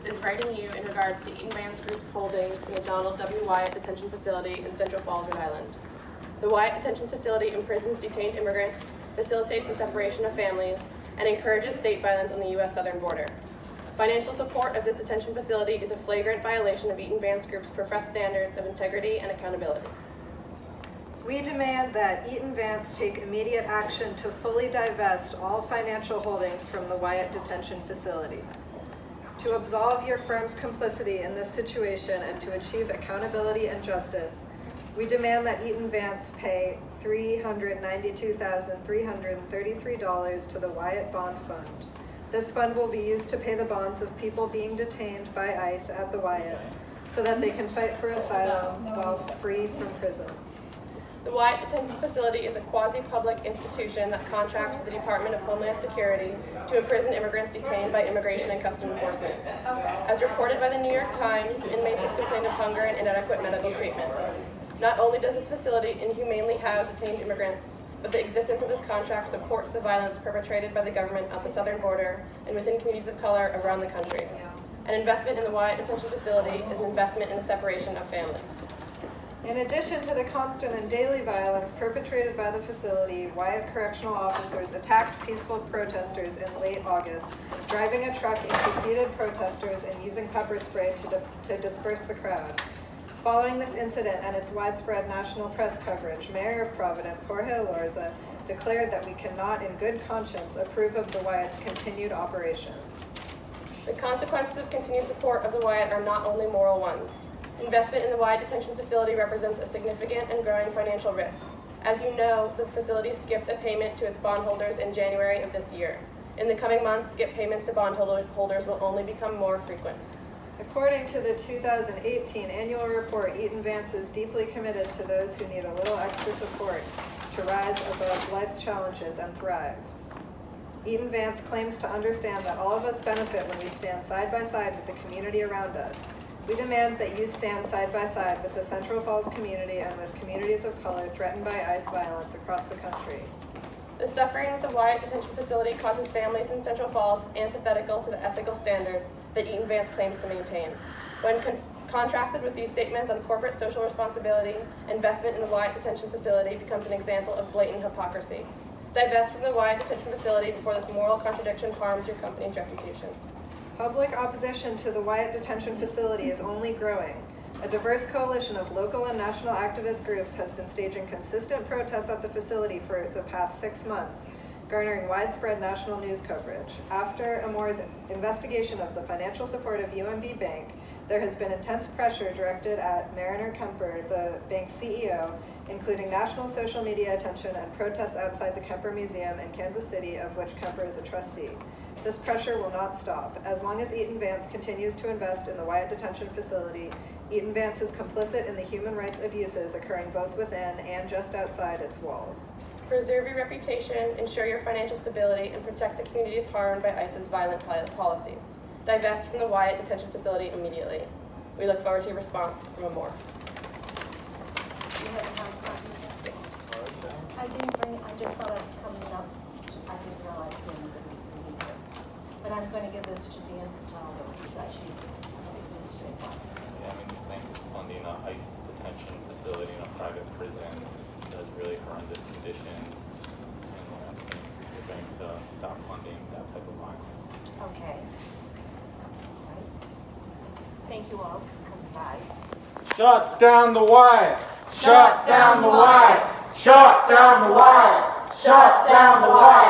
Vance is writing you in regards to Eaton Vance Group's holdings in the Donald W. Wyatt Detention Facility in Central Falls, Rhode Island. The Wyatt Detention Facility imprisons detained immigrants, facilitates the separation of families, and encourages state violence on the U.S. southern border. Financial support of this detention facility is a flagrant violation of Eaton Vance Group's professed standards of integrity and accountability. We demand that Eaton Vance take immediate action to fully divest all financial holdings from the Wyatt Detention Facility. To absolve your firm's complicity in this situation and to achieve accountability and justice, we demand that Eaton Vance pay $392,333 to the Wyatt Bond Fund. This fund will be used to pay the bonds of people being detained by ICE at the Wyatt so that they can fight for asylum while free from prison. The Wyatt Detention Facility is a quasi-public institution that contracts with the Department of Homeland Security to imprison immigrants detained by Immigration and Customs Enforcement. As reported by the New York Times, inmates have complained of hunger and inadequate medical treatment. Not only does this facility inhumanely house detained immigrants, but the existence of this contract supports the violence perpetrated by the government at the southern border and within communities of color around the country. An investment in the Wyatt Detention Facility is an investment in the separation of families. In addition to the constant and daily violence perpetrated by the facility, Wyatt correctional officers attacked peaceful protesters in late August, driving a truck into seated protesters and using pepper spray to disperse the crowd. Following this incident and its widespread national press coverage, Mayor of Providence, Jorge Elorza, declared that we cannot in good conscience approve of the Wyatt's continued operation. The consequences of continued support of the Wyatt are not only moral ones. Investment in the Wyatt Detention Facility represents a significant and growing financial risk. As you know, the facility skipped a payment to its bondholders in January of this year. In the coming months, skip payments to bondholders will only become more frequent. According to the 2018 annual report, Eaton Vance is deeply committed to those who need a little extra support to rise above life's challenges and thrive. Eaton Vance claims to understand that all of us benefit when we stand side by side with the community around us. We demand that you stand side by side with the Central Falls community and with communities of color threatened by ICE violence across the country. The suffering at the Wyatt Detention Facility causes families in Central Falls antithetical to the ethical standards that Eaton Vance claims to maintain. When contrasted with these statements on corporate social responsibility, investment in the Wyatt Detention Facility becomes an example of blatant hypocrisy. Divest from the Wyatt Detention Facility before this moral contradiction harms your company's reputation. Public opposition to the Wyatt Detention Facility is only growing. A diverse coalition of local and national activist groups has been staging consistent protests at the facility for the past 6 months, garnering widespread national news coverage. After AMOR's investigation of the financial support of UMB Bank, there has been intense pressure directed at Mariner Kemper, the bank's CEO, including national social media attention and protests outside the Kemper Museum in Kansas City, of which Kemper is a trustee. This pressure will not stop. As long as Eaton Vance continues to invest in the Wyatt Detention Facility, Eaton Vance is complicit in the human rights abuses occurring both within and just outside its walls. Preserve your reputation, ensure your financial stability, and protect the communities harmed by ICE's violent policies. Divest from the Wyatt Detention Facility immediately. We look forward to your response from AMOR. I didn't bring, I just thought I was coming up. I didn't realize the end of this meeting here. But I'm going to give this to Dan Pataldo, who's actually administrative officer. Yeah, I mean, this bank is funding an ICE detention facility in a private prison that has really horrendous conditions, and we're asking the bank to stop funding that type of violence. Okay. Right. Thank you all for coming by. Shut down the Wyatt! Shut down the Wyatt! Shut down the Wyatt! Shut down the Wyatt!